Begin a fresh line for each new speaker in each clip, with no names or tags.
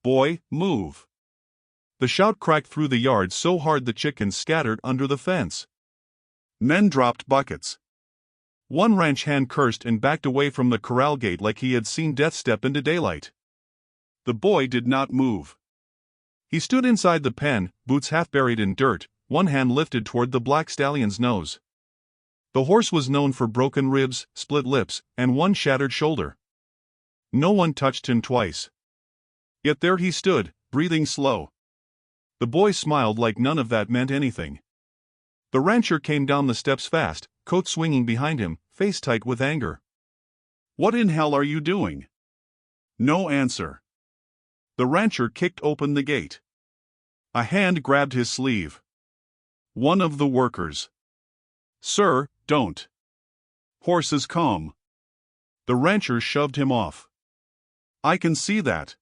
Boy, move. The shout cracked through the yard so hard the chickens scattered under the fence. Men dropped buckets. One ranch hand cursed and backed away from the corral gate like he had seen death step into daylight. The boy did not move. He stood inside the pen, boots half buried in dirt, one hand lifted toward the black stallion's nose. The horse was known for broken ribs, split lips, and one shattered shoulder. No one touched him twice. Yet there he stood, breathing slow. The boy smiled like none of that meant anything. The rancher came down the steps fast, coat swinging behind him, face tight with anger. "What in hell are you doing?" No answer. The rancher kicked open the gate. A hand grabbed his sleeve. One of the workers. "Sir, don't." "Horses calm." The rancher shoved him off. "I can see that."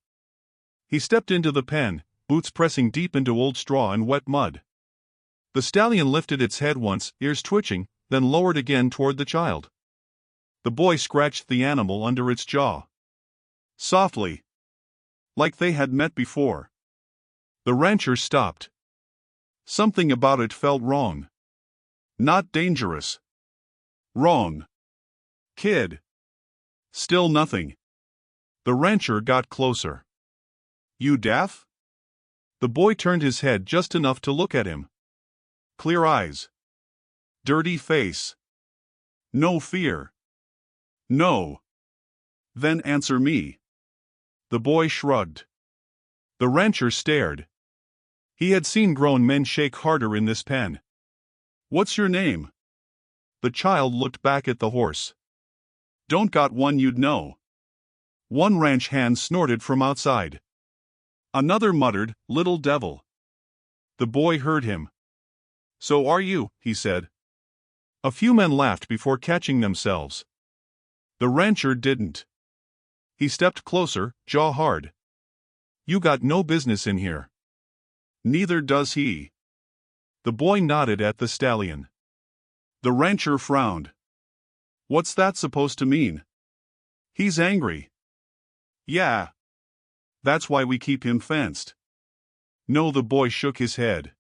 He stepped into the pen, boots pressing deep into old straw and wet mud. The stallion lifted its head once, ears twitching, then lowered again toward the child. The boy scratched the animal under its jaw. Softly. Like they had met before. The rancher stopped. Something about it felt wrong. Not dangerous. Wrong. Kid. Still nothing. The rancher got closer. "You deaf?" The boy turned his head just enough to look at him. Clear eyes. Dirty face. No fear. "No." "Then answer me." The boy shrugged. The rancher stared. He had seen grown men shake harder in this pen. "What's your name?" The child looked back at the horse. "Don't got one you'd know." One ranch hand snorted from outside. Another muttered, "Little devil." The boy heard him. "So are you," he said. A few men laughed before catching themselves. The rancher didn't. He stepped closer, jaw hard. "You got no business in here." "Neither does he." The boy nodded at the stallion. The rancher frowned. "What's that supposed to mean?" "He's angry." "Yeah. That's why we keep him fenced." No, the boy shook his head.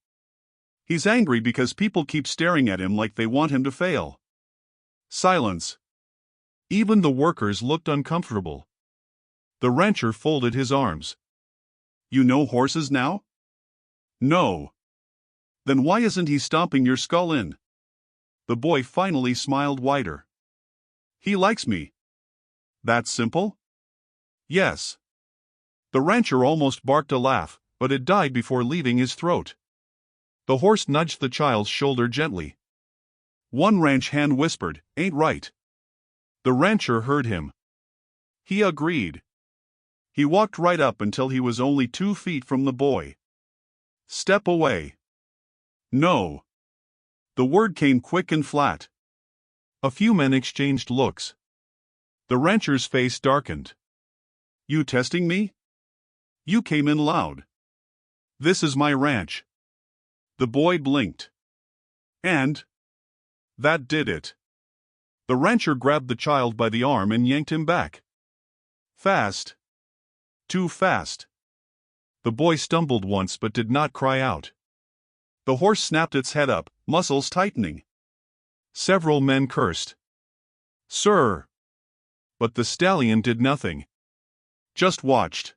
"He's angry because people keep staring at him like they want him to fail." Silence. Even the workers looked uncomfortable. The rancher folded his arms. "You know horses now?" "No." "Then why isn't he stomping your skull in?" The boy finally smiled wider. "He likes me." "That simple?" "Yes." The rancher almost barked a laugh, but it died before leaving his throat. The horse nudged the child's shoulder gently. One ranch hand whispered, "Ain't right." The rancher heard him. He agreed. He walked right up until he was only 2 feet from the boy. "Step away." "No." The word came quick and flat. A few men exchanged looks. The rancher's face darkened. "You testing me?" "You came in loud." "This is my ranch." The boy blinked. "And?" That did it. The rancher grabbed the child by the arm and yanked him back. Fast. Too fast. The boy stumbled once but did not cry out. The horse snapped its head up, muscles tightening. Several men cursed. "Sir!" But the stallion did nothing. Just watched.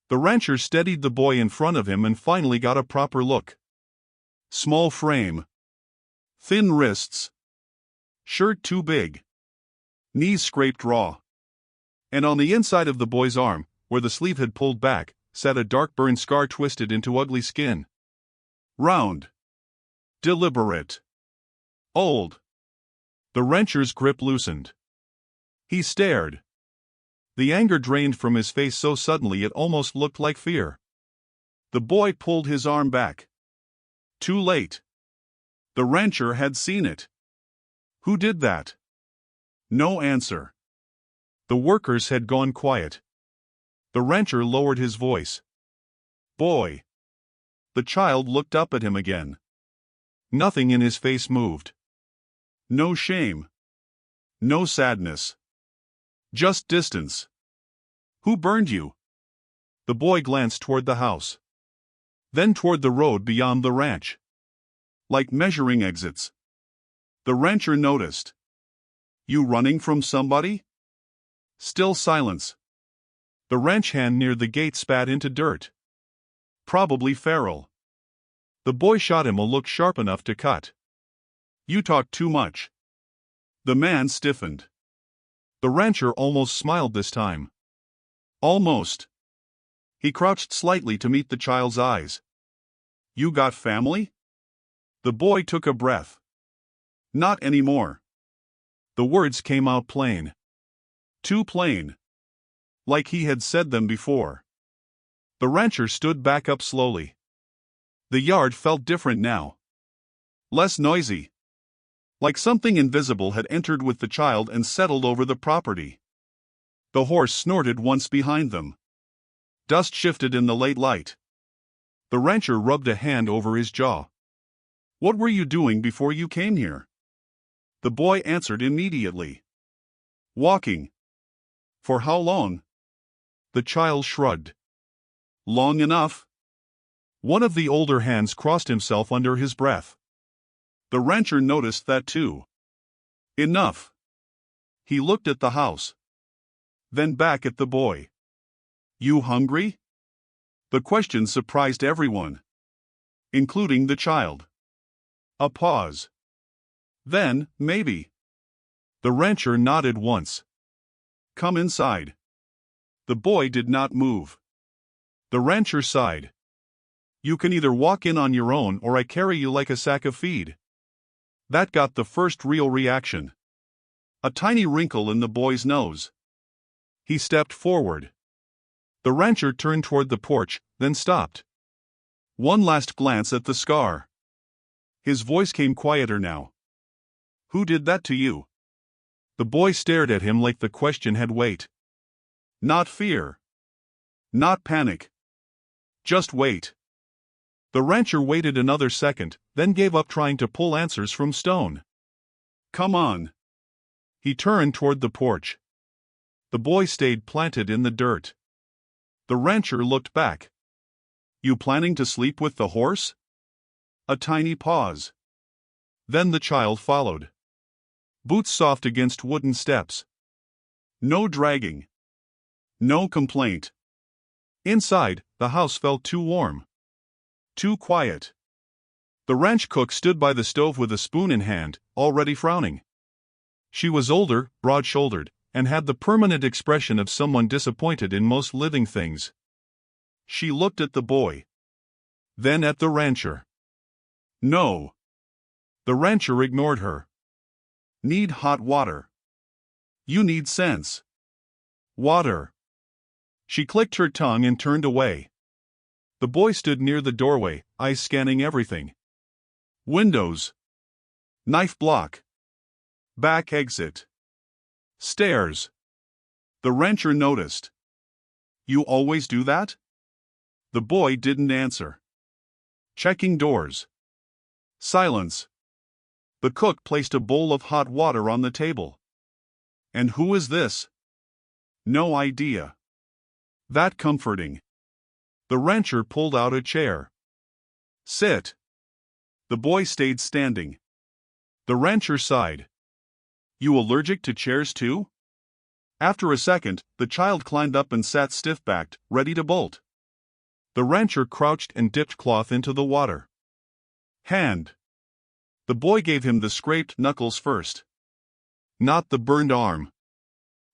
The rancher steadied the boy in front of him and finally got a proper look. Small frame. Thin wrists. Shirt too big. Knees scraped raw. And on the inside of the boy's arm, where the sleeve had pulled back, sat a dark burn scar twisted into ugly skin. Round. Deliberate. Old. The rancher's grip loosened. He stared. The anger drained from his face so suddenly it almost looked like fear. The boy pulled his arm back. Too late. The rancher had seen it. Who did that? No answer. The workers had gone quiet. The rancher lowered his voice. "Boy." The child looked up at him again. Nothing in his face moved. No shame. No sadness. Just distance. "Who burned you?" The boy glanced toward the house. Then toward the road beyond the ranch. Like measuring exits. The rancher noticed. You running from somebody? Still silence. The ranch hand near the gate spat into dirt. Probably feral. The boy shot him a look sharp enough to cut. You talk too much. The man stiffened. The rancher almost smiled this time. Almost. He crouched slightly to meet the child's eyes. You got family? The boy took a breath. Not anymore. The words came out plain. Too plain. Like he had said them before. The rancher stood back up slowly. The yard felt different now. Less noisy. Like something invisible had entered with the child and settled over the property. The horse snorted once behind them. Dust shifted in the late light. The rancher rubbed a hand over his jaw. What were you doing before you came here? The boy answered immediately. Walking. For how long? The child shrugged. Long enough. One of the older hands crossed himself under his breath. The rancher noticed that too. Enough. He looked at the house. Then back at the boy. You hungry? The question surprised everyone. Including the child. A pause. Then, maybe. The rancher nodded once. Come inside. The boy did not move. The rancher sighed. You can either walk in on your own or I carry you like a sack of feed. That got the first real reaction. A tiny wrinkle in the boy's nose. He stepped forward. The rancher turned toward the porch, then stopped. One last glance at the scar. His voice came quieter now. Who did that to you? The boy stared at him like the question had weight. Not fear. Not panic. Just wait. The rancher waited another second, then gave up trying to pull answers from stone. Come on. He turned toward the porch. The boy stayed planted in the dirt. The rancher looked back. You planning to sleep with the horse? A tiny pause. Then the child followed. Boots soft against wooden steps. No dragging. No complaint. Inside, the house felt too warm. Too quiet. The ranch cook stood by the stove with a spoon in hand, already frowning. She was older, broad-shouldered, and had the permanent expression of someone disappointed in most living things. She looked at the boy. Then at the rancher. No. The rancher ignored her. Need hot water. You need sense. Water. She clicked her tongue and turned away. The boy stood near the doorway, eyes scanning everything. Windows. Knife block. Back exit. Stairs. The rancher noticed. You always do that? The boy didn't answer. Checking doors. Silence. The cook placed a bowl of hot water on the table. And who is this? No idea. That comforting. The rancher pulled out a chair. Sit. The boy stayed standing. The rancher sighed. You allergic to chairs too? After a second, the child climbed up and sat stiff-backed, ready to bolt. The rancher crouched and dipped cloth into the water. Hand. The boy gave him the scraped knuckles first. Not the burned arm.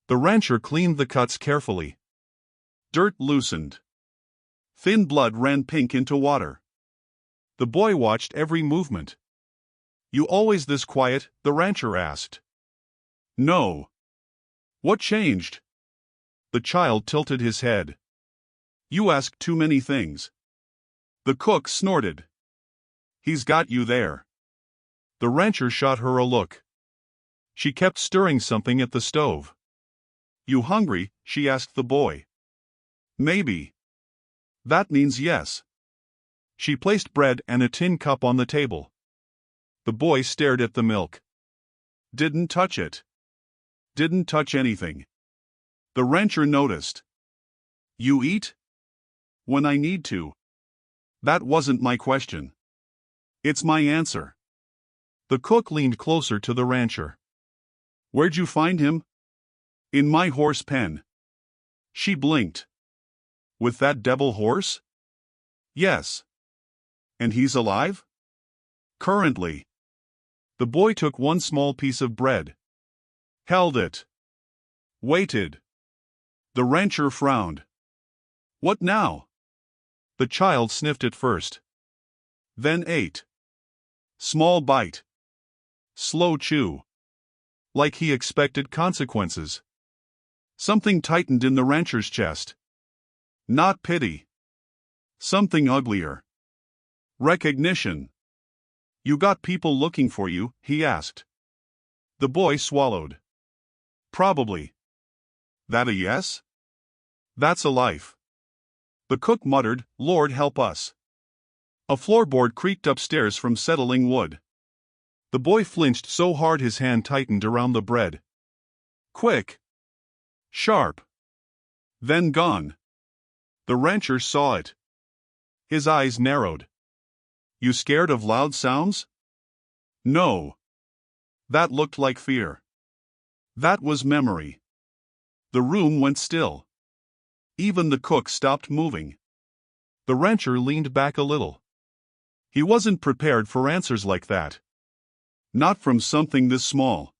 The rancher cleaned the cuts carefully. Dirt loosened. Thin blood ran pink into water. The boy watched every movement. You always this quiet? The rancher asked. No. What changed? The child tilted his head. You ask too many things. The cook snorted. He's got you there. The rancher shot her a look. She kept stirring something at the stove. You hungry? She asked the boy. Maybe. That means yes. She placed bread and a tin cup on the table. The boy stared at the milk. Didn't touch it. Didn't touch anything. The rancher noticed. You eat? When I need to. That wasn't my question. It's my answer. The cook leaned closer to the rancher. Where'd you find him? In my horse pen. She blinked. With that devil horse? Yes. And he's alive? Currently. The boy took one small piece of bread. Held it. Waited. The rancher frowned. What now? The child sniffed it first. Then ate. Small bite. Slow chew. Like he expected consequences. Something tightened in the rancher's chest. Not pity. Something uglier. Recognition. You got people looking for you? He asked. The boy swallowed. Probably. That a yes? That's a life. The cook muttered, Lord help us. A floorboard creaked upstairs from settling wood. The boy flinched so hard his hand tightened around the bread. Quick. Sharp. Then gone. The rancher saw it. His eyes narrowed. You scared of loud sounds? No. That looked like fear. That was memory. The room went still. Even the cook stopped moving. The rancher leaned back a little. He wasn't prepared for answers like that. Not from something this small.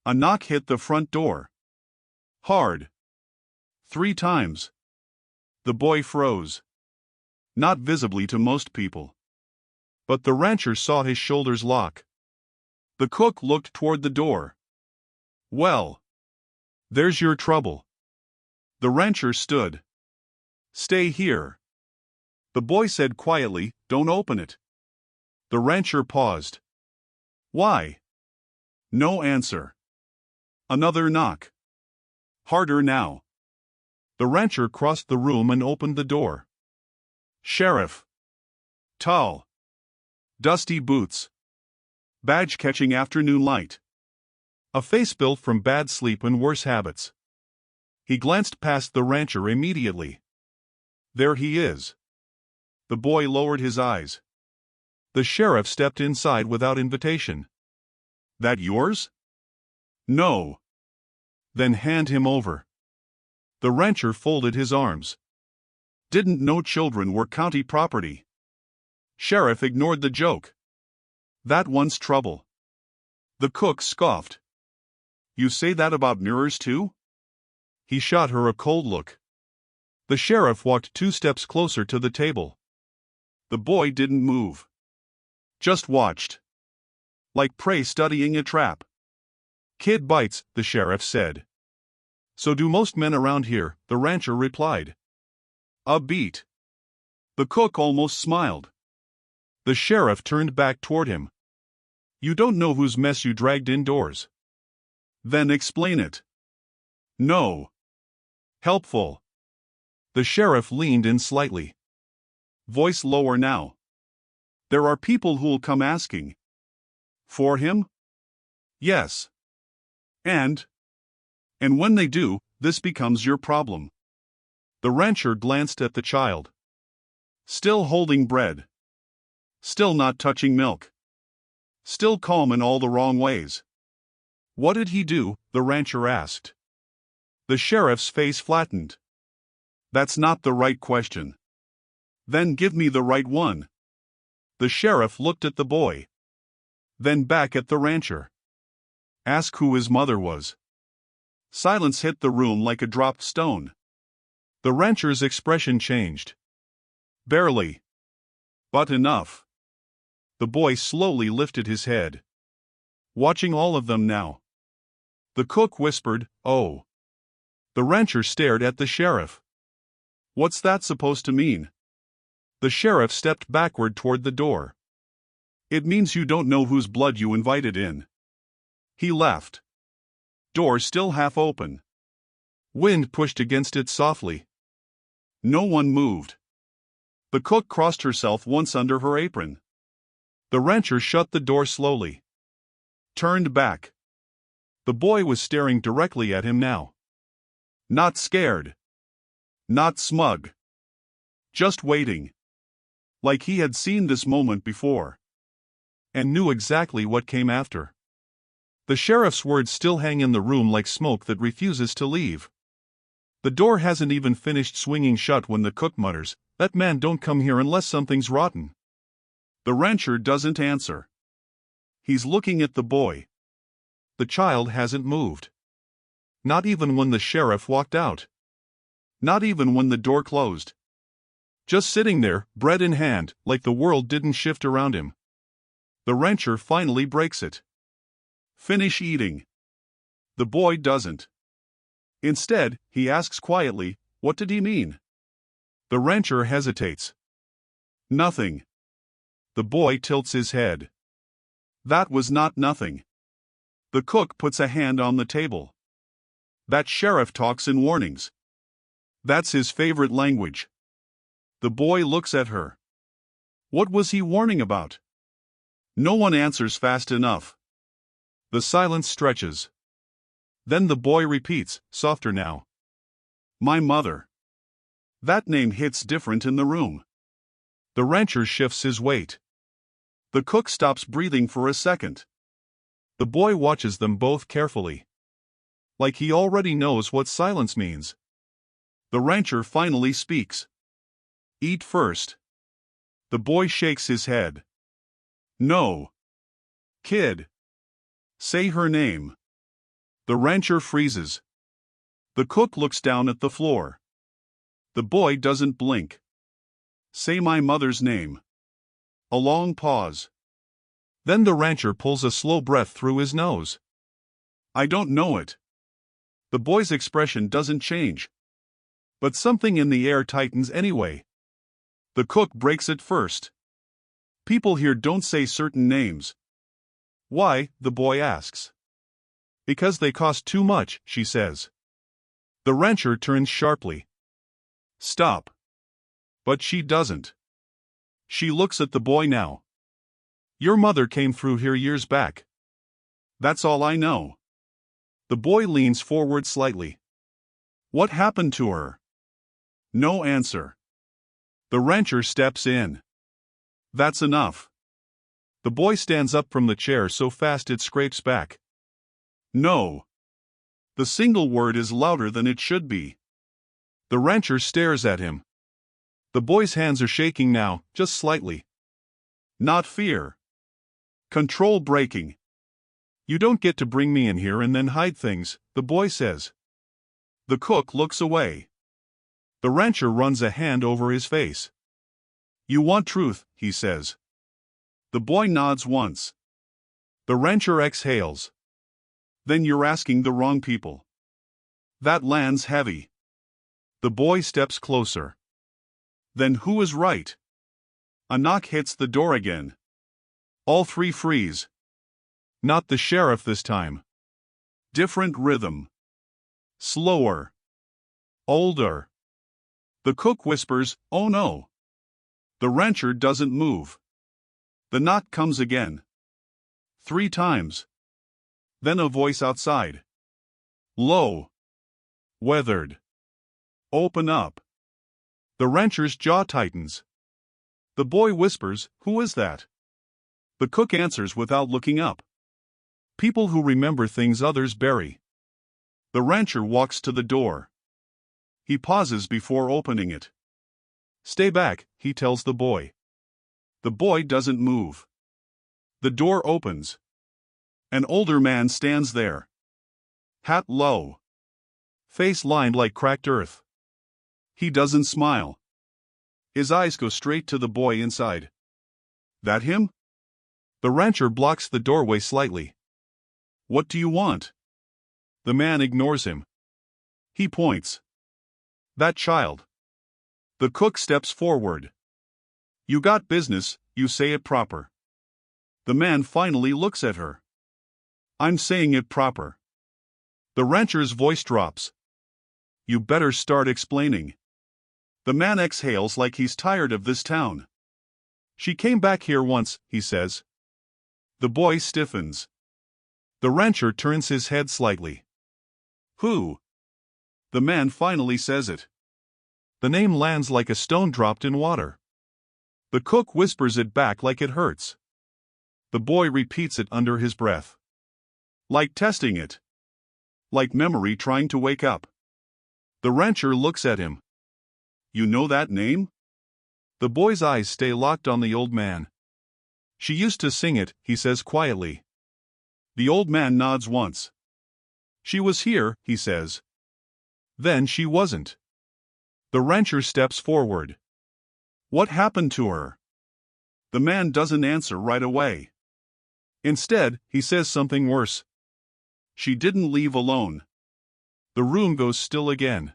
A knock hit the front door. Hard. 3 times. The boy froze. Not visibly to most people. But the rancher saw his shoulders lock. The cook looked toward the door. Well. There's your trouble. The rancher stood. Stay here. The boy said quietly, Don't open it. The rancher paused. Why? No answer. Another knock. Harder now. The rancher crossed the room and opened the door. Sheriff. Tall. Dusty boots. Badge catching afternoon light. A face built from bad sleep and worse habits. He glanced past the rancher immediately. There he is. The boy lowered his eyes. The sheriff stepped inside without invitation. That yours? No. Then hand him over. The rancher folded his arms. Didn't know children were county property. Sheriff ignored the joke. That one's trouble. The cook scoffed. You say that about mirrors too? He shot her a cold look. The sheriff walked 2 steps closer to the table. The boy didn't move. Just watched. Like prey studying a trap. Kid bites, the sheriff said. So do most men around here, the rancher replied. A beat. The cook almost smiled. The sheriff turned back toward him. You don't know whose mess you dragged indoors. Then explain it. No. Helpful. The sheriff leaned in slightly. Voice lower now. There are people who'll come asking. For him? Yes. And when they do, this becomes your problem. The rancher glanced at the child. Still holding bread. Still not touching milk. Still calm in all the wrong ways. What did he do? The rancher asked. The sheriff's face flattened. That's not the right question. Then give me the right one. The sheriff looked at the boy. Then back at the rancher. Ask who his mother was. Silence hit the room like a dropped stone. The rancher's expression changed. Barely. But enough. The boy slowly lifted his head. Watching all of them now. The cook whispered, Oh. The rancher stared at the sheriff. What's that supposed to mean? The sheriff stepped backward toward the door. It means you don't know whose blood you invited in. He laughed. Door still half open. Wind pushed against it softly. No one moved. The cook crossed herself once under her apron. The rancher shut the door slowly. Turned back. The boy was staring directly at him now. Not scared. Not smug. just waiting. Like he had seen this moment before. And knew exactly what came after. The sheriff's words still hang in the room like smoke that refuses to leave. The door hasn't even finished swinging shut when the cook mutters, "That man don't come here unless something's rotten." The rancher doesn't answer. He's looking at the boy. The child hasn't moved. Not even when the sheriff walked out. Not even when the door closed. Just sitting there, bread in hand, like the world didn't shift around him. The rancher finally breaks it. "Finish eating." The boy doesn't. Instead, he asks quietly, "What did he mean?" The rancher hesitates. "Nothing." The boy tilts his head. "That was not nothing." The cook puts a hand on the table. "That sheriff talks in warnings. That's his favorite language." The boy looks at her. What was he warning about? No one answers fast enough. The silence stretches. Then the boy repeats, softer now. "My mother." That name hits different in the room. The rancher shifts his weight. The cook stops breathing for a second. The boy watches them both carefully. Like he already knows what silence means. The rancher finally speaks. "Eat first." The boy shakes his head. "No. Kid. Say her name." The rancher freezes. The cook looks down at the floor. The boy doesn't blink. "Say my mother's name." A long pause. Then the rancher pulls a slow breath through his nose. "I don't know it." The boy's expression doesn't change. But something in the air tightens anyway. The cook breaks it first. "People here don't say certain names." "Why?" the boy asks. "Because they cost too much," she says. The rancher turns sharply. "Stop." But she doesn't. She looks at the boy now. "Your mother came through here years back." "That's all I know." The boy leans forward slightly. "What happened to her?" No answer. The rancher steps in. "That's enough." The boy stands up from the chair so fast it scrapes back. "No." The single word is louder than it should be. The rancher stares at him. The boy's hands are shaking now, just slightly. Not fear. Control breaking. "You don't get to bring me in here and then hide things," the boy says. The cook looks away. The rancher runs a hand over his face. "You want truth," he says. The boy nods once. The rancher exhales. "Then you're asking the wrong people." That lands heavy. The boy steps closer. "Then who is right?" A knock hits the door again. All three freeze. Not the sheriff this time. Different rhythm. Slower. Older. The cook whispers, "Oh no." The rancher doesn't move. The knock comes again. 3 times. Then a voice outside. Low. Weathered. "Open up." The rancher's jaw tightens. The boy whispers, "Who is that?" The cook answers without looking up. "People who remember things others bury." The rancher walks to the door. He pauses before opening it. "Stay back," he tells the boy. The boy doesn't move. The door opens. An older man stands there. Hat low. Face lined like cracked earth. He doesn't smile. His eyes go straight to the boy inside. "That him?" The rancher blocks the doorway slightly. "What do you want?" The man ignores him. He points. "That child." The cook steps forward. "You got business, you say it proper." The man finally looks at her. "I'm saying it proper." The rancher's voice drops. "You better start explaining." The man exhales like he's tired of this town. "She came back here once," he says. The boy stiffens. The rancher turns his head slightly. "Who?" The man finally says it. The name lands like a stone dropped in water. The cook whispers it back like it hurts. The boy repeats it under his breath. Like testing it. Like memory trying to wake up. The rancher looks at him. You know that name? The boy's eyes stay locked on the old man. She used to sing it, he says quietly. The old man nods once. She was here, he says. Then she wasn't. The rancher steps forward. What happened to her? The man doesn't answer right away. Instead, he says something worse. She didn't leave alone. The room goes still again.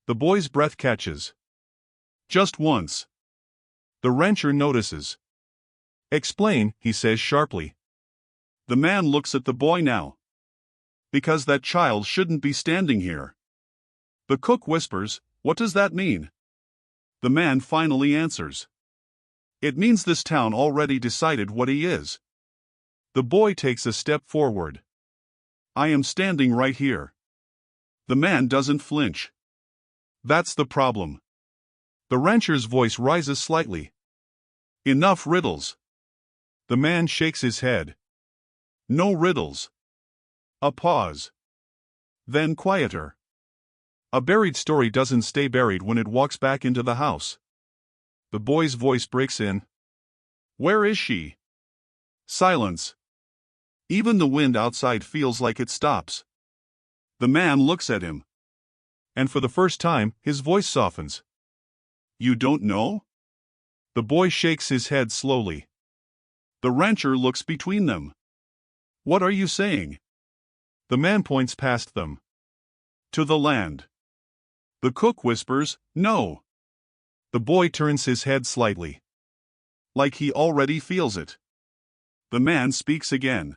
The boy's breath catches. Just once. The rancher notices. Explain, he says sharply. The man looks at the boy now. Because that child shouldn't be standing here. The cook whispers, what does that mean? The man finally answers. It means this town already decided what he is. The boy takes a step forward. I am standing right here. The man doesn't flinch. That's the problem. The rancher's voice rises slightly. Enough riddles. The man shakes his head. No riddles. A pause. Then quieter. A buried story doesn't stay buried when it walks back into the house. The boy's voice breaks in. Where is she? Silence. Even the wind outside feels like it stops. The man looks at him. And for the first time, his voice softens. You don't know? The boy shakes his head slowly. The rancher looks between them. What are you saying? The man points past them. To the land. The cook whispers, no. The boy turns his head slightly. Like he already feels it. The man speaks again.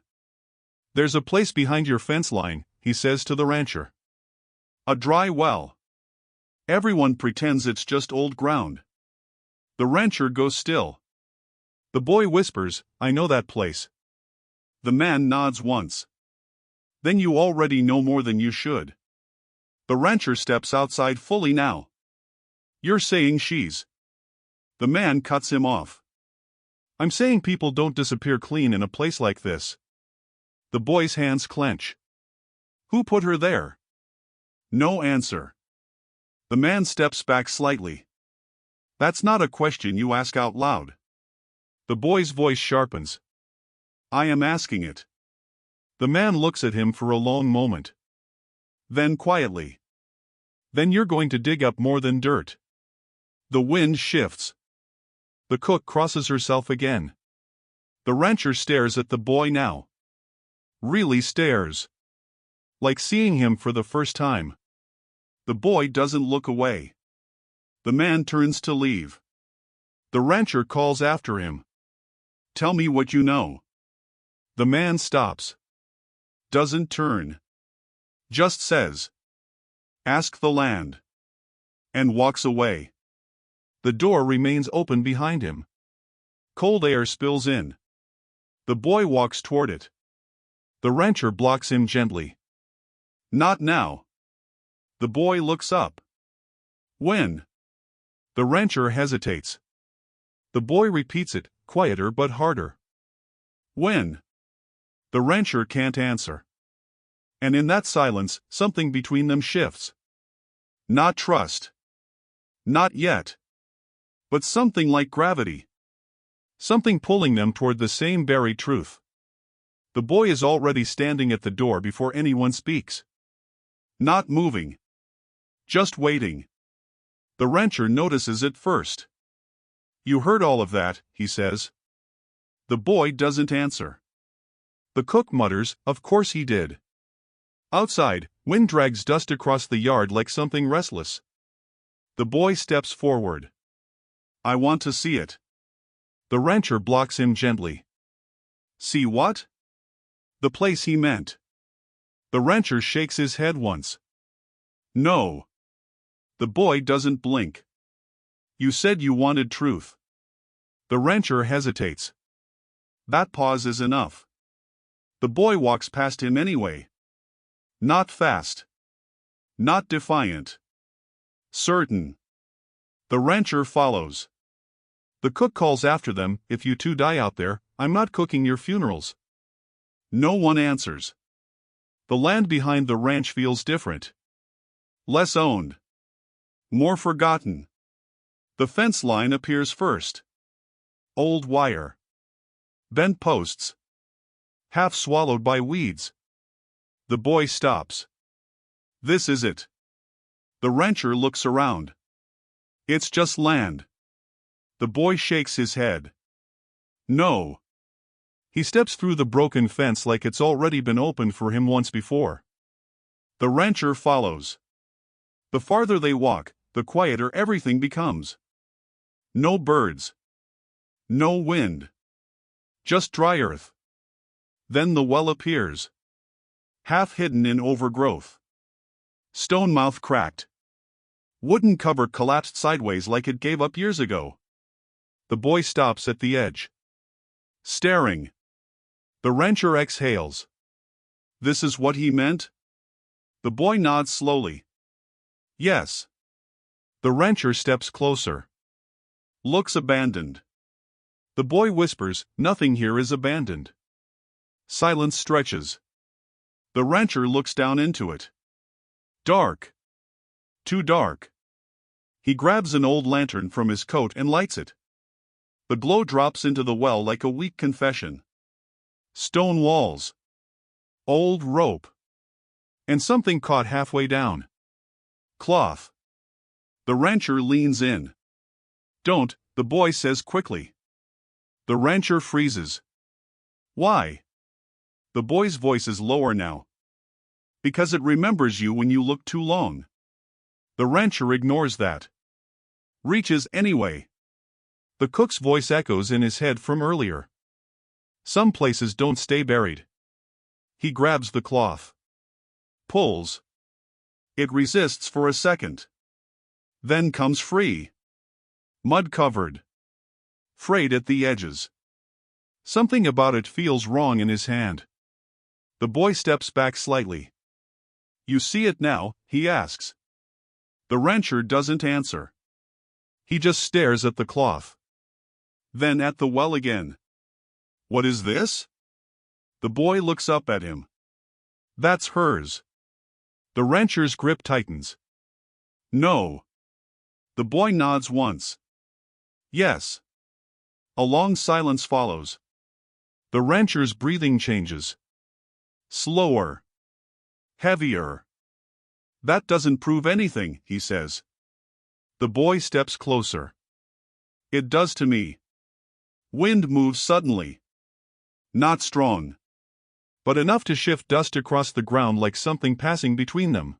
There's a place behind your fence line, he says to the rancher. A dry well. Everyone pretends it's just old ground. The rancher goes still. The boy whispers, I know that place. The man nods once. Then you already know more than you should. The rancher steps outside fully now. You're saying she's. The man cuts him off. I'm saying people don't disappear clean in a place like this. The boy's hands clench. Who put her there? No answer. The man steps back slightly. That's not a question you ask out loud. The boy's voice sharpens. I am asking it. The man looks at him for a long moment. Then quietly. Then you're going to dig up more than dirt. The wind shifts. The cook crosses herself again. The rancher stares at the boy now. Really stares. Like seeing him for the first time. The boy doesn't look away. The man turns to leave. The rancher calls after him. Tell me what you know. The man stops. Doesn't turn. Just says. Ask the land. And walks away. The door remains open behind him. Cold air spills in. The boy walks toward it. The rancher blocks him gently. Not now. The boy looks up. When? The rancher hesitates. The boy repeats it, quieter but harder. When? The rancher can't answer. And in that silence, something between them shifts. Not trust. Not yet. But something like gravity. Something pulling them toward the same buried truth. The boy is already standing at the door before anyone speaks. Not moving. Just waiting. The rancher notices it first. You heard all of that, he says. The boy doesn't answer. The cook mutters, of course he did. Outside, wind drags dust across the yard like something restless. The boy steps forward. I want to see it. The rancher blocks him gently. See what? The place he meant. The rancher shakes his head once. No. The boy doesn't blink. You said you wanted truth. The rancher hesitates. That pause is enough. The boy walks past him anyway. Not fast. Not defiant. Certain. The rancher follows. The cook calls after them, "If you two die out there, I'm not cooking your funerals." No one answers. The land behind the ranch feels different. Less owned. More forgotten. The fence line appears first. Old wire. Bent posts. Half swallowed by weeds. The boy stops. This is it. The rancher looks around. It's just land. The boy shakes his head. No. He steps through the broken fence like it's already been opened for him once before. The rancher follows. The farther they walk, the quieter everything becomes. No birds. No wind. Just dry earth. Then the well appears. Half hidden in overgrowth. Stone mouth cracked. Wooden cupboard collapsed sideways like it gave up years ago. The boy stops at the edge. Staring. The rancher exhales. This is what he meant? The boy nods slowly. Yes. The rancher steps closer. Looks abandoned. The boy whispers, "Nothing here is abandoned." Silence stretches. The rancher looks down into it. Dark. Too dark. He grabs an old lantern from his coat and lights it. The glow drops into the well like a weak confession. Stone walls. Old rope. And something caught halfway down. Cloth. The rancher leans in. "Don't," the boy says quickly. The rancher freezes. Why? The boy's voice is lower now. Because it remembers you when you look too long. The rancher ignores that. Reaches anyway. The cook's voice echoes in his head from earlier. Some places don't stay buried. He grabs the cloth. Pulls. It resists for a second. Then comes free. Mud-covered. Frayed at the edges. Something about it feels wrong in his hand. The boy steps back slightly. "You see it now?" he asks. The rancher doesn't answer. He just stares at the cloth. Then at the well again. "What is this?" The boy looks up at him. "That's hers." The rancher's grip tightens. "No." The boy nods once. "Yes." A long silence follows. The rancher's breathing changes. Slower. Heavier. "That doesn't prove anything," he says. The boy steps closer. "It does to me." Wind moves suddenly. Not strong. But enough to shift dust across the ground like something passing between them.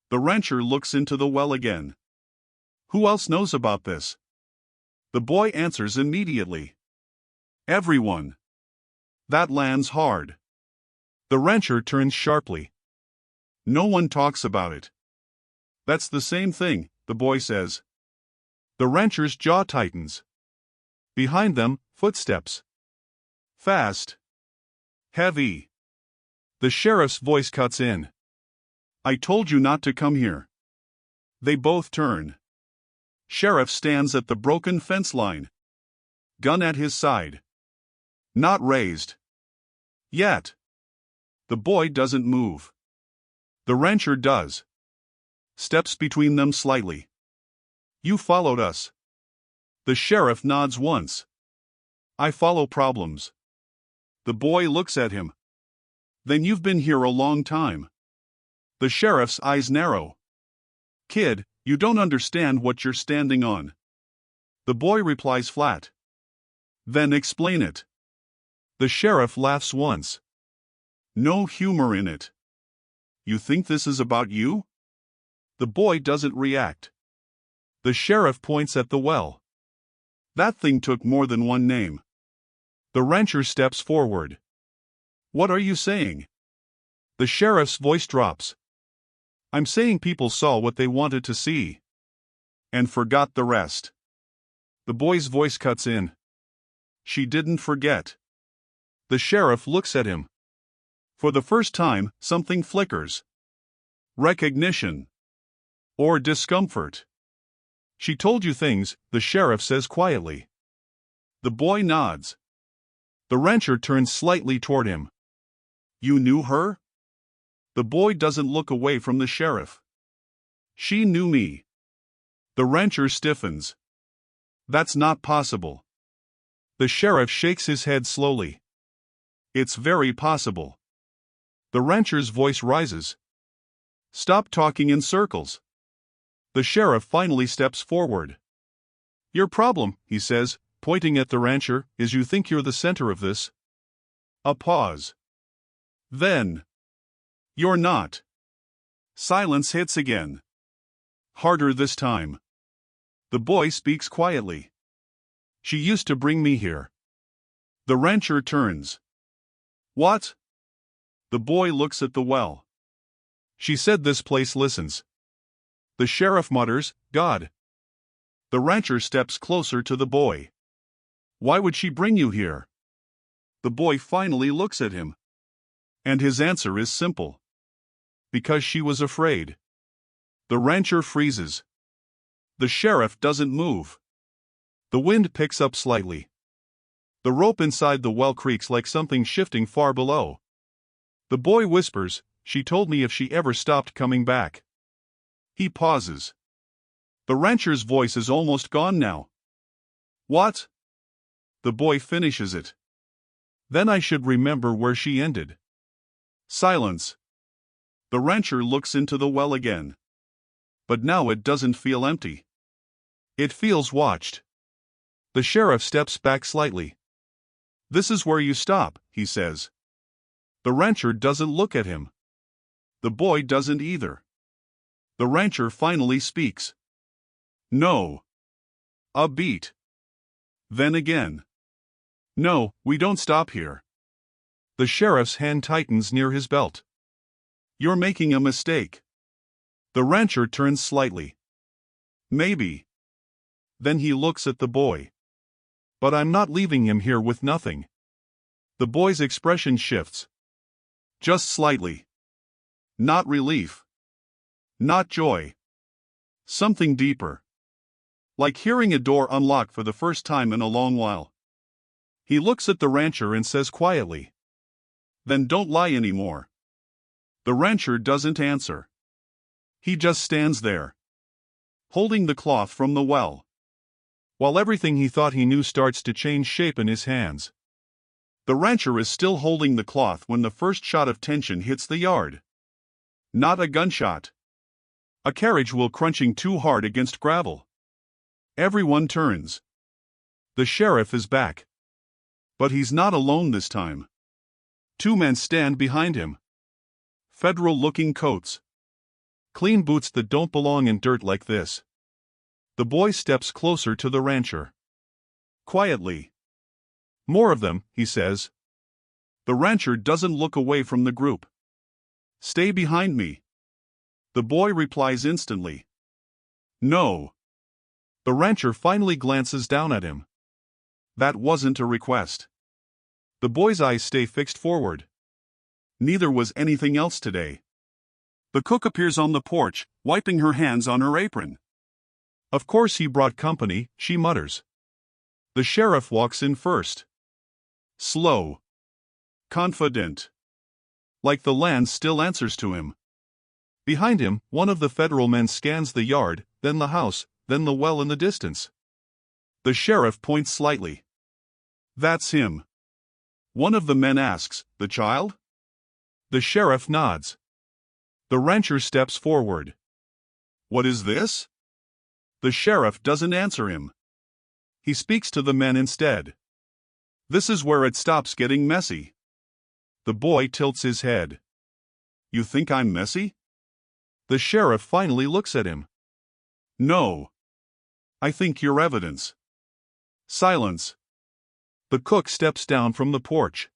The rancher looks into the well again. "Who else knows about this?" The boy answers immediately. "Everyone." That lands hard. The rancher turns sharply. "No one talks about it." "That's the same thing," the boy says. The rancher's jaw tightens. Behind them, footsteps. Fast. Heavy. The sheriff's voice cuts in. "I told you not to come here." They both turn. Sheriff stands at the broken fence line. Gun at his side. Not raised. Yet. The boy doesn't move. The rancher does. Steps between them slightly. "You followed us." The sheriff nods once. "I follow problems." The boy looks at him. "Then you've been here a long time." The sheriff's eyes narrow. "Kid, you don't understand what you're standing on." The boy replies flat. "Then explain it." The sheriff laughs once. No humor in it. "You think this is about you?" The boy doesn't react. The sheriff points at the well. "That thing took more than one name." The rancher steps forward. "What are you saying?" The sheriff's voice drops. "I'm saying people saw what they wanted to see. And forgot the rest." The boy's voice cuts in. "She didn't forget." The sheriff looks at him. For the first time, something flickers. Recognition. Or discomfort. She told you things, the sheriff says quietly. The boy nods. The rancher turns slightly toward him. You knew her? The boy doesn't look away from the sheriff. She knew me. The rancher stiffens. That's not possible. The sheriff shakes his head slowly. It's very possible. The rancher's voice rises. Stop talking in circles. The sheriff finally steps forward. Your problem, he says, pointing at the rancher, is you think you're the center of this. A pause. Then. You're not. Silence hits again. Harder this time. The boy speaks quietly. She used to bring me here. The rancher turns. What? The boy looks at the well. She said this place listens. The sheriff mutters, God. The rancher steps closer to the boy. Why would she bring you here? The boy finally looks at him. And his answer is simple. Because she was afraid. The rancher freezes. The sheriff doesn't move. The wind picks up slightly. The rope inside the well creaks like something shifting far below. The boy whispers, she told me if she ever stopped coming back. He pauses. The rancher's voice is almost gone now. What? The boy finishes it. Then I should remember where she ended. Silence. The rancher looks into the well again. But now it doesn't feel empty. It feels watched. The sheriff steps back slightly. This is where you stop, he says. The rancher doesn't look at him. The boy doesn't either. The rancher finally speaks. No. A beat. Then again. No, we don't stop here. The sheriff's hand tightens near his belt. You're making a mistake. The rancher turns slightly. Maybe. Then he looks at the boy. But I'm not leaving him here with nothing. The boy's expression shifts. Just slightly. Not relief. Not joy. Something deeper. Like hearing a door unlock for the first time in a long while. He looks at the rancher and says quietly. Then don't lie anymore. The rancher doesn't answer. He just stands there. Holding the cloth from the well. While everything he thought he knew starts to change shape in his hands. The rancher is still holding the cloth when the first shot of tension hits the yard. Not a gunshot. A carriage wheel crunching too hard against gravel. Everyone turns. The sheriff is back. But he's not alone this time. Two men stand behind him. Federal-looking coats. Clean boots that don't belong in dirt like this. The boy steps closer to the rancher. Quietly. More of them, he says. The rancher doesn't look away from the group. Stay behind me. The boy replies instantly. No. The rancher finally glances down at him. That wasn't a request. The boy's eyes stay fixed forward. Neither was anything else today. The cook appears on the porch, wiping her hands on her apron. Of course he brought company, she mutters. The sheriff walks in first. Slow. Confident. Like the land still answers to him. Behind him, one of the federal men scans the yard, then the house, then the well in the distance. The sheriff points slightly. That's him. One of the men asks, the child? The sheriff nods. The rancher steps forward. What is this? The sheriff doesn't answer him. He speaks to the men instead. This is where it stops getting messy. The boy tilts his head. You think I'm messy? The sheriff finally looks at him. No. I think you're evidence. Silence. The cook steps down from the porch.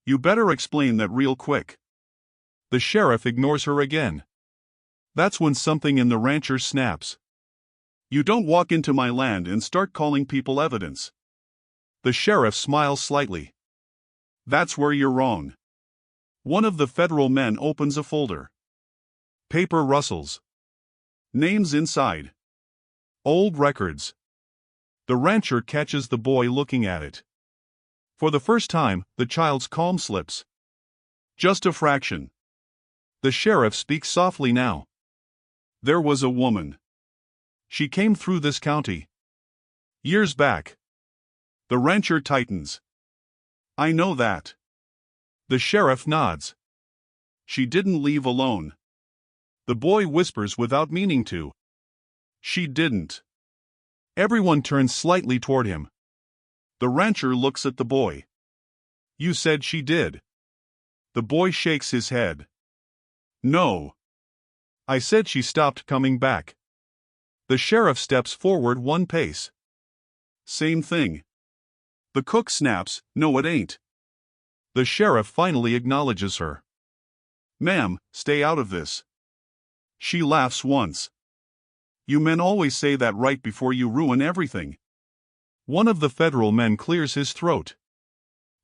You better explain that real quick. The sheriff ignores her again. That's when something in the rancher snaps. You don't walk into my land and start calling people evidence. The sheriff smiles slightly. That's where you're wrong. One of the federal men opens a folder. Paper rustles. Names inside. Old records. The rancher catches the boy looking at it. For the first time, the child's calm slips. Just a fraction. The sheriff speaks softly now. There was a woman. She came through this county. Years back. The rancher tightens. I know that. The sheriff nods. She didn't leave alone. The boy whispers without meaning to. She didn't. Everyone turns slightly toward him. The rancher looks at the boy. You said she did. The boy shakes his head. No. I said she stopped coming back. The sheriff steps forward one pace. Same thing. The cook snaps, no it ain't. The sheriff finally acknowledges her. Ma'am, stay out of this. She laughs once. You men always say that right before you ruin everything. One of the federal men clears his throat.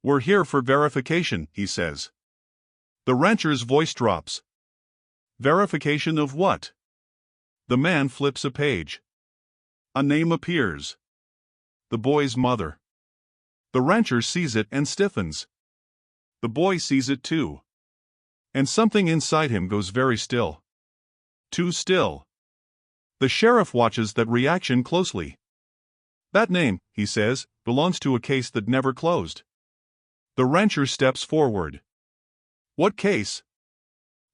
We're here for verification, he says. The rancher's voice drops. Verification of what? The man flips a page. A name appears. The boy's mother. The rancher sees it and stiffens. The boy sees it too. And something inside him goes very still. Too still. The sheriff watches that reaction closely. That name, he says, belongs to a case that never closed. The rancher steps forward. What case?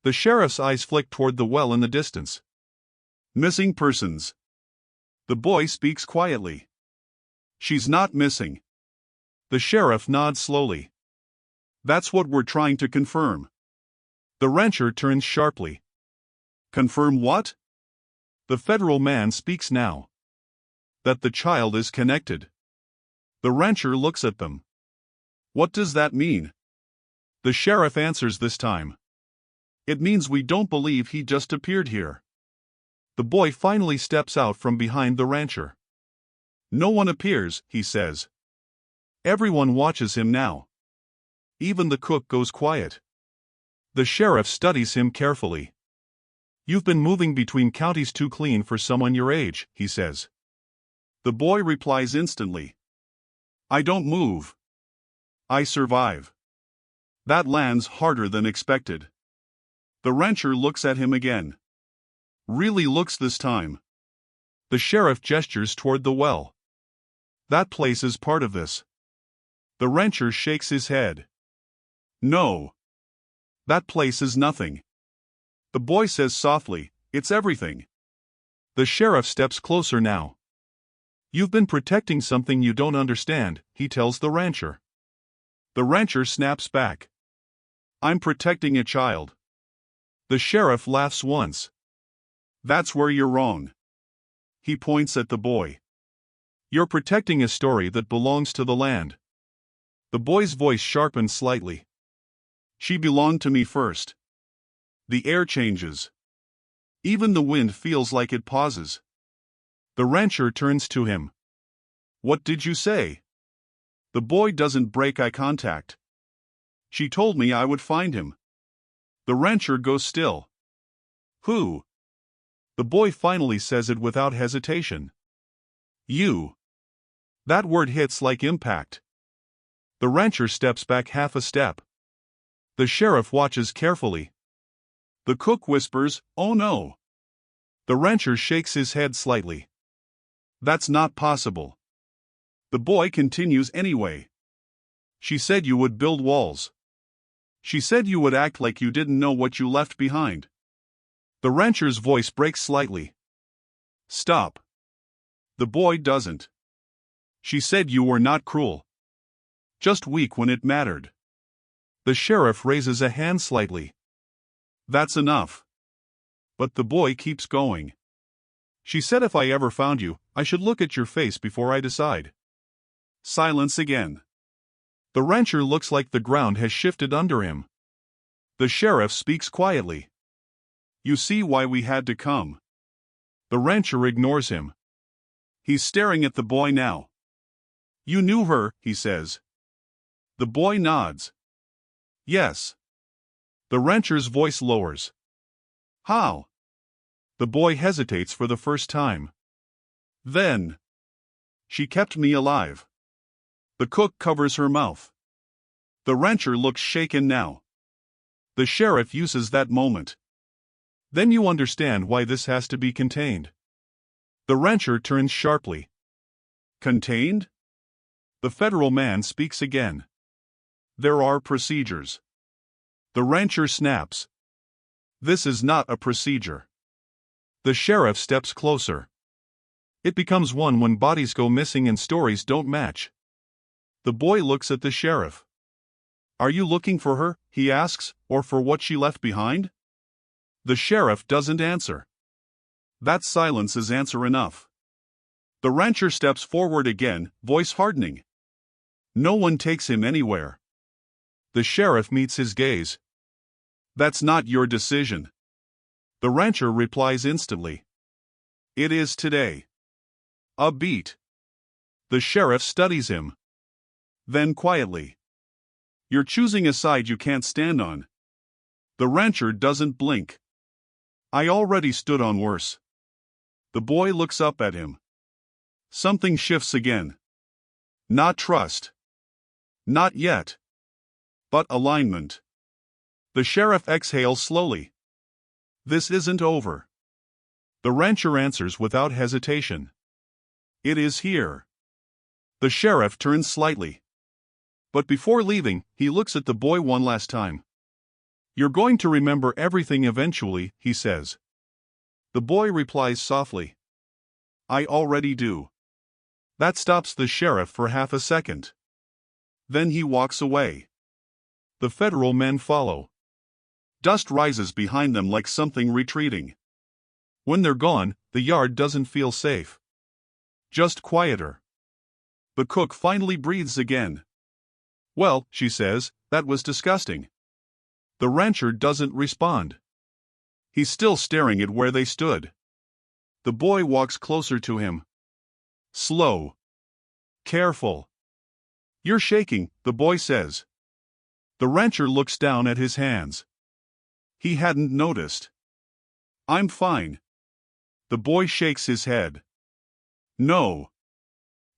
The sheriff's eyes flick toward the well in the distance. Missing persons. The boy speaks quietly. She's not missing. The sheriff nods slowly. That's what we're trying to confirm. The rancher turns sharply. Confirm what? The federal man speaks now. That the child is connected. The rancher looks at them. What does that mean? The sheriff answers this time. It means we don't believe he just appeared here. The boy finally steps out from behind the rancher. No one appears, he says. Everyone watches him now. Even the cook goes quiet. The sheriff studies him carefully. You've been moving between counties too clean for someone your age, he says. The boy replies instantly. I don't move. I survive. That lands harder than expected. The rancher looks at him again. Really looks this time. The sheriff gestures toward the well. That place is part of this. The rancher shakes his head. No. That place is nothing. The boy says softly, it's everything. The sheriff steps closer now. You've been protecting something you don't understand, he tells the rancher. The rancher snaps back. I'm protecting a child. The sheriff laughs once. That's where you're wrong. He points at the boy. You're protecting a story that belongs to the land. The boy's voice sharpens slightly. She belonged to me first. The air changes. Even the wind feels like it pauses. The rancher turns to him. What did you say? The boy doesn't break eye contact. She told me I would find him. The rancher goes still. Who? The boy finally says it without hesitation. You. That word hits like impact. The rancher steps back half a step. The sheriff watches carefully. The cook whispers, "Oh no." The rancher shakes his head slightly. That's not possible. The boy continues anyway. She said you would build walls. She said you would act like you didn't know what you left behind. The rancher's voice breaks slightly. Stop. The boy doesn't. She said you were not cruel. Just weak when it mattered. The sheriff raises a hand slightly. That's enough. But the boy keeps going. She said if I ever found you, I should look at your face before I decide. Silence again. The rancher looks like the ground has shifted under him. The sheriff speaks quietly. You see why we had to come. The rancher ignores him. He's staring at the boy now. You knew her, he says. The boy nods. Yes. The rancher's voice lowers. How? The boy hesitates for the first time. Then, she kept me alive. The cook covers her mouth. The rancher looks shaken now. The sheriff uses that moment. Then you understand why this has to be contained. The rancher turns sharply. Contained? The federal man speaks again. There are procedures. The rancher snaps. This is not a procedure. The sheriff steps closer. It becomes one when bodies go missing and stories don't match. The boy looks at the sheriff. Are you looking for her, he asks, or for what she left behind? The sheriff doesn't answer. That silence is answer enough. The rancher steps forward again, voice hardening. No one takes him anywhere. The sheriff meets his gaze. That's not your decision. The rancher replies instantly. It is today. A beat. The sheriff studies him. Then quietly. You're choosing a side you can't stand on. The rancher doesn't blink. I already stood on worse. The boy looks up at him. Something shifts again. Not trust. Not yet. But alignment. The sheriff exhales slowly. This isn't over. The rancher answers without hesitation. It is here. The sheriff turns slightly. But before leaving, he looks at the boy one last time. You're going to remember everything eventually, he says. The boy replies softly. I already do. That stops the sheriff for half a second. Then he walks away. The federal men follow. Dust rises behind them like something retreating. When they're gone, the yard doesn't feel safe. Just quieter. The cook finally breathes again. Well, she says, that was disgusting. The rancher doesn't respond. He's still staring at where they stood. The boy walks closer to him. Slow. Careful. You're shaking, the boy says. The rancher looks down at his hands. He hadn't noticed. I'm fine. The boy shakes his head. No.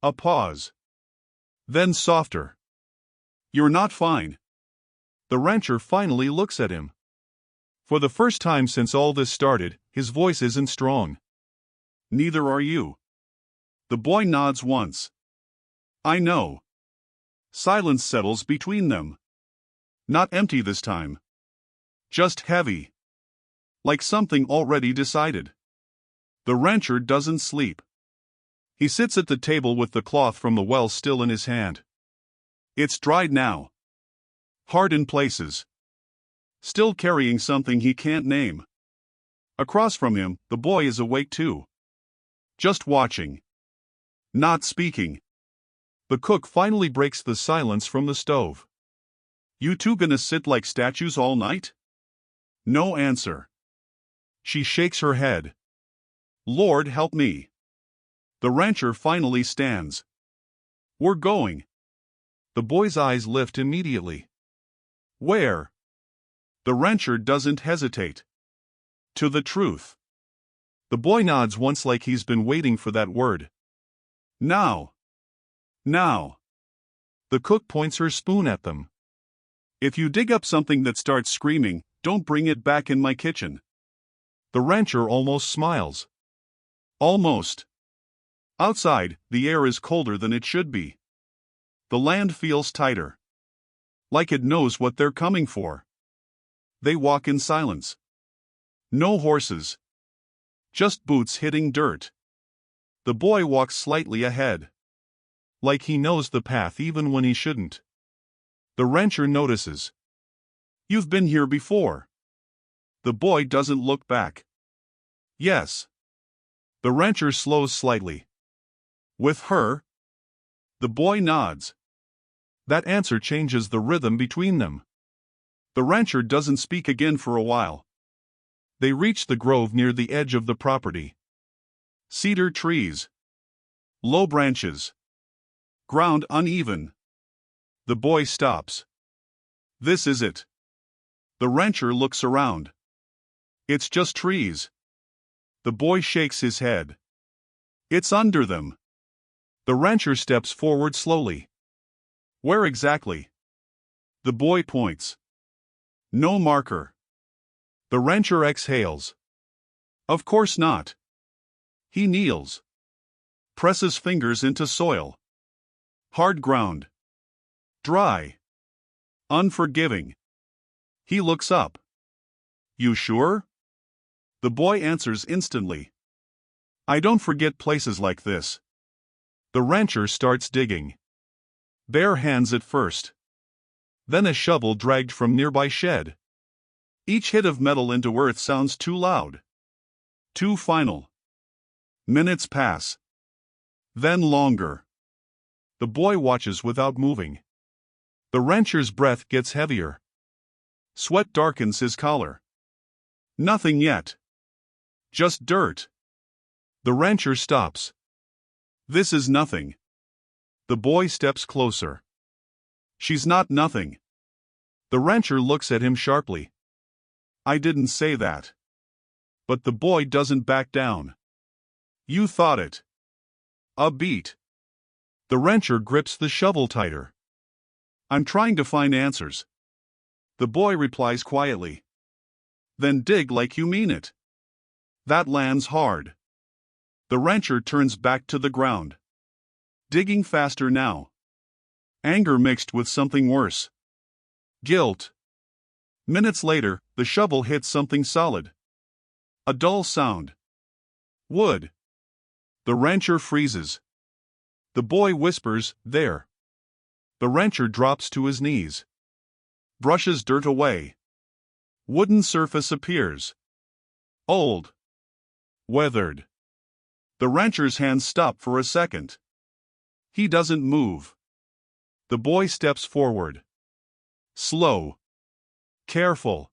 A pause. Then softer. You're not fine. The rancher finally looks at him. For the first time since all this started, his voice isn't strong. Neither are you. The boy nods once. I know. Silence settles between them. Not empty this time. Just heavy. Like something already decided. The rancher doesn't sleep. He sits at the table with the cloth from the well still in his hand. It's dried now. Hard in places. Still carrying something he can't name. Across from him, the boy is awake too. Just watching. Not speaking. The cook finally breaks the silence from the stove. You two gonna sit like statues all night? No answer. She shakes her head. Lord help me. The rancher finally stands. We're going. The boy's eyes lift immediately. Where? The rancher doesn't hesitate. To the truth. The boy nods once like he's been waiting for that word. Now. Now. The cook points her spoon at them. If you dig up something that starts screaming, don't bring it back in my kitchen. The rancher almost smiles. Almost. Outside, the air is colder than it should be. The land feels tighter. Like it knows what they're coming for. They walk in silence. No horses. Just boots hitting dirt. The boy walks slightly ahead. Like he knows the path even when he shouldn't. The rancher notices. You've been here before. The boy doesn't look back. Yes. The rancher slows slightly. With her? The boy nods. That answer changes the rhythm between them. The rancher doesn't speak again for a while. They reach the grove near the edge of the property. Cedar trees. Low branches. Ground uneven. The boy stops. This is it. The rancher looks around. It's just trees. The boy shakes his head. It's under them. The rancher steps forward slowly. Where exactly? The boy points. No marker. The rancher exhales. Of course not. He kneels. Presses fingers into soil. Hard ground. Dry. Unforgiving. He looks up. You sure? The boy answers instantly. I don't forget places like this. The rancher starts digging. Bare hands at first. Then a shovel dragged from nearby shed. Each hit of metal into earth sounds too loud. Too final. Minutes pass. Then longer. The boy watches without moving. The rancher's breath gets heavier. Sweat darkens his collar. Nothing yet. Just dirt. The rancher stops. This is nothing. The boy steps closer. She's not nothing. The rancher looks at him sharply. I didn't say that. But the boy doesn't back down. You thought it. A beat. The rancher grips the shovel tighter. I'm trying to find answers. The boy replies quietly. Then dig like you mean it. That lands hard. The rancher turns back to the ground. Digging faster now. Anger mixed with something worse. Guilt. Minutes later, the shovel hits something solid. A dull sound. Wood. The rancher freezes. The boy whispers, there. The rancher drops to his knees. Brushes dirt away. Wooden surface appears. Old. Weathered. The rancher's hands stop for a second. He doesn't move. The boy steps forward. Slow. Careful.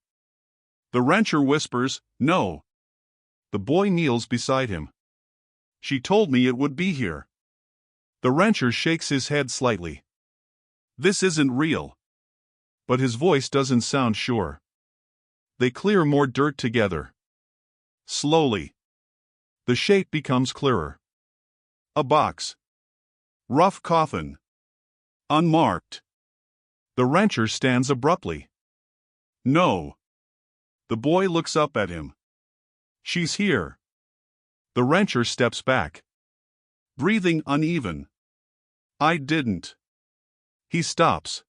The rancher whispers, no. The boy kneels beside him. She told me it would be here. The rancher shakes his head slightly. This isn't real. But his voice doesn't sound sure. They clear more dirt together. Slowly. The shape becomes clearer. A box. Rough coffin. Unmarked. The rancher stands abruptly. No. The boy looks up at him. She's here. The rancher steps back. Breathing uneven. I didn't. He stops.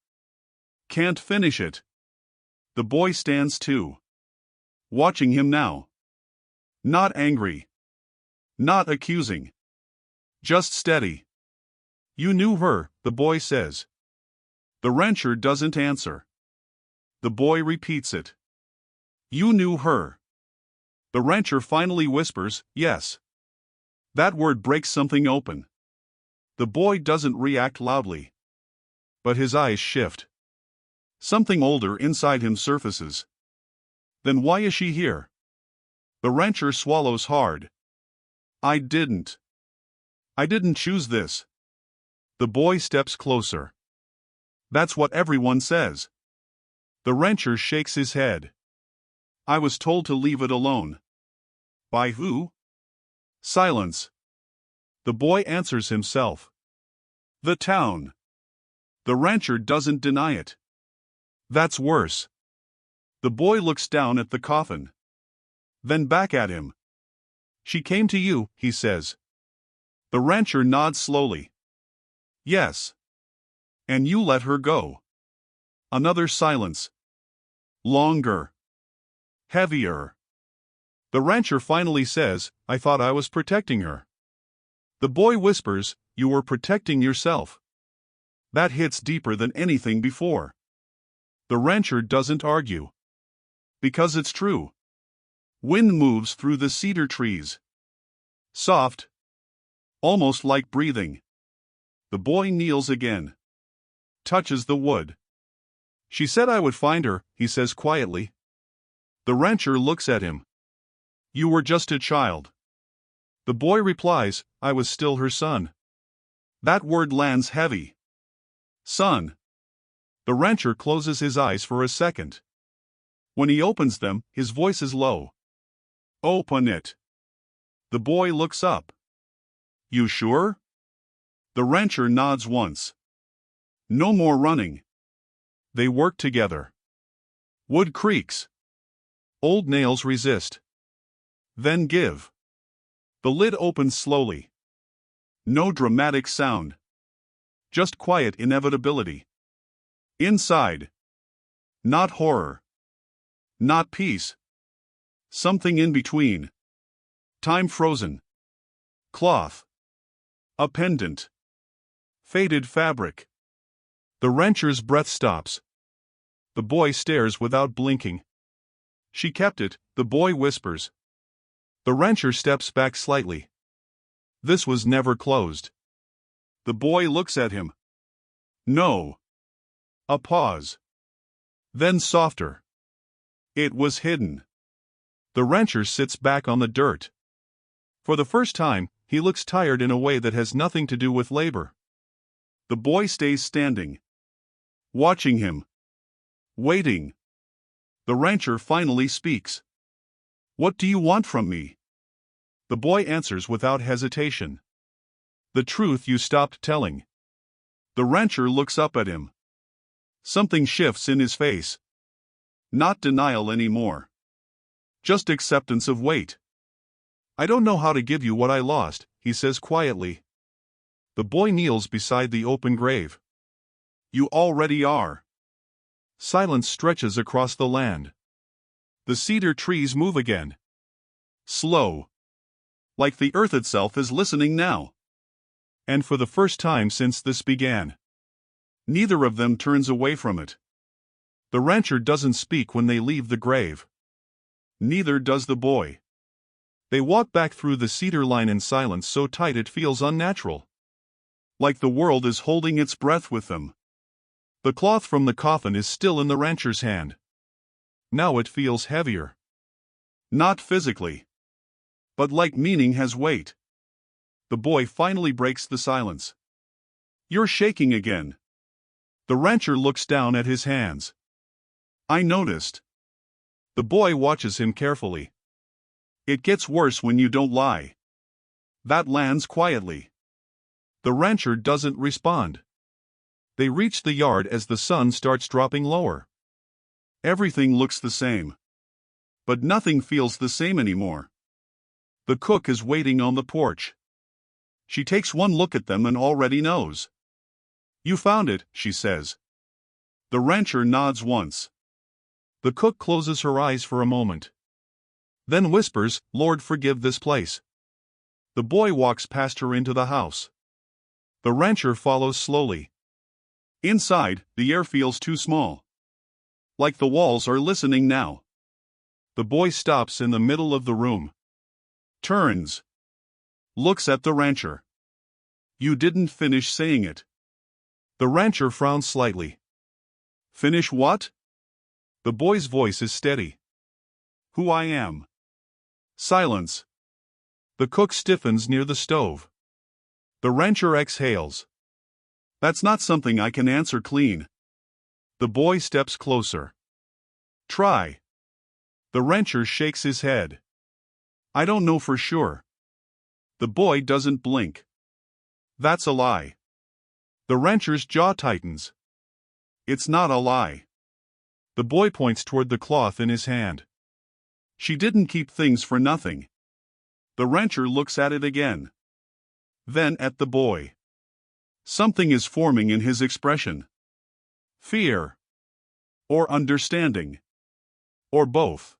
Can't finish it. The boy stands too. Watching him now. Not angry. Not accusing. Just steady. You knew her, the boy says. The rancher doesn't answer. The boy repeats it. You knew her. The rancher finally whispers, yes. That word breaks something open. The boy doesn't react loudly. But his eyes shift. Something older inside him surfaces. Then why is she here? The rancher swallows hard. I didn't choose this. The boy steps closer. That's what everyone says. The rancher shakes his head. I was told to leave it alone. By who? Silence. The boy answers himself. The town. The rancher doesn't deny it. That's worse. The boy looks down at the coffin. Then back at him. She came to you, he says. The rancher nods slowly. Yes. And you let her go. Another silence. Longer. Heavier. The rancher finally says, I thought I was protecting her. The boy whispers, you were protecting yourself. That hits deeper than anything before. The rancher doesn't argue. Because it's true. Wind moves through the cedar trees. Soft. Almost like breathing. The boy kneels again. Touches the wood. She said I would find her, he says quietly. The rancher looks at him. You were just a child. The boy replies, I was still her son. That word lands heavy. Son. The rancher closes his eyes for a second. When he opens them, his voice is low. Open it. The boy looks up. You sure? The rancher nods once. No more running. They work together. Wood creaks. Old nails resist. Then give. The lid opens slowly. No dramatic sound. Just quiet inevitability. Inside. Not horror. Not peace. Something in between. Time frozen. Cloth. A pendant. Faded fabric. The rancher's breath stops. The boy stares without blinking. She kept it, the boy whispers. The rancher steps back slightly. This was never closed. The boy looks at him. No. A pause. Then softer. It was hidden. The rancher sits back on the dirt. For the first time, he looks tired in a way that has nothing to do with labor. The boy stays standing. Watching him. Waiting. The rancher finally speaks. What do you want from me? The boy answers without hesitation. The truth you stopped telling. The rancher looks up at him. Something shifts in his face. Not denial anymore. Just acceptance of weight. I don't know how to give you what I lost, he says quietly. The boy kneels beside the open grave. You already are. Silence stretches across the land. The cedar trees move again. Slow. Like the earth itself is listening now. And for the first time since this began, neither of them turns away from it. The rancher doesn't speak when they leave the grave. Neither does the boy. They walk back through the cedar line in silence so tight it feels unnatural. Like the world is holding its breath with them. The cloth from the coffin is still in the rancher's hand. Now it feels heavier. Not physically. But like meaning has weight. The boy finally breaks the silence. You're shaking again. The rancher looks down at his hands. I noticed. The boy watches him carefully. It gets worse when you don't lie. That lands quietly. The rancher doesn't respond. They reach the yard as the sun starts dropping lower. Everything looks the same. But nothing feels the same anymore. The cook is waiting on the porch. She takes one look at them and already knows. You found it, she says. The rancher nods once. The cook closes her eyes for a moment. Then whispers, Lord, forgive this place. The boy walks past her into the house. The rancher follows slowly. Inside, the air feels too small. Like the walls are listening now. The boy stops in the middle of the room. Turns. Looks at the rancher. You didn't finish saying it. The rancher frowns slightly. Finish what? The boy's voice is steady. Who I am. Silence. The cook stiffens near the stove. The rancher exhales. That's not something I can answer clean. The boy steps closer. Try. The rancher shakes his head. I don't know for sure. The boy doesn't blink. That's a lie. The rancher's jaw tightens. It's not a lie. The boy points toward the cloth in his hand. She didn't keep things for nothing. The rancher looks at it again. Then at the boy. Something is forming in his expression. Fear. Or understanding. Or both.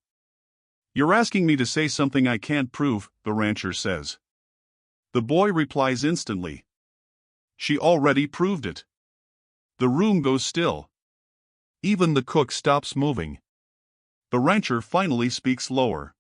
You're asking me to say something I can't prove, the rancher says. The boy replies instantly. She already proved it. The room goes still. Even the cook stops moving. The rancher finally speaks lower.